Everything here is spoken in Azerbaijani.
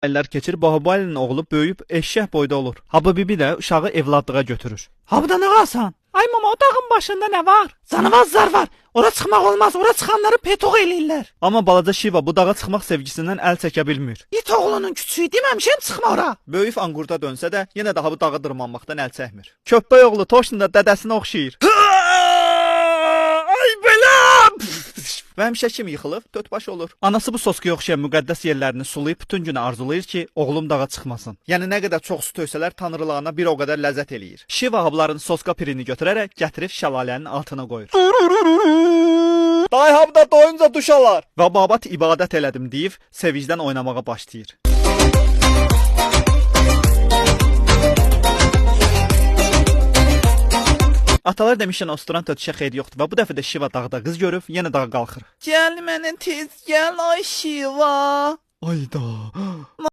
Aylar keçir, Bahubalinin oğlu böyüyüb eşşək boyda olur. Habı bibi də uşağı evladlığa götürür. Ha burada ne kalsan? Ay mama o dağın başında ne var? Canavazlar var. Ora çıkmak olmaz. Ora çıkanları petok eləyirlər. Amma balaca Şiva bu dağa çıxmaq sevgisindən əl çəkə bilmir. İt oğlunun küçüğü deməmişəm çıxma ora. Böyüyüb anqurda dönsə də yenə də bu dağa dırmanmaqdan əl çəkmir. Köppək oğlu Toşun da dədəsinə oxşayır. Ay belam. Və həmişə kimi yıxılıb, tötbaş olur. Anası bu soskaya oxşayan müqəddəs yerlərini sulayıb bütün günü arzulayır ki, oğlum dağa çıxmasın. Yəni nə qədər çox su töysələr tanrılığına bir o qədər ləzzət eləyir. Şiva habların soska pirini götürərək gətirib şəlalənin altına qoyur. Day habda doyunca duş alar. Və babat ibadət elədim deyib sevincdən oynamağa başlayır. Atalar demişən osturan tötüşə xeyri yoxdur və bu dəfə də Şiva dağda qız görüb yenə dağa qalxır. Gel mənə tez gel ay Şiva. Ayda.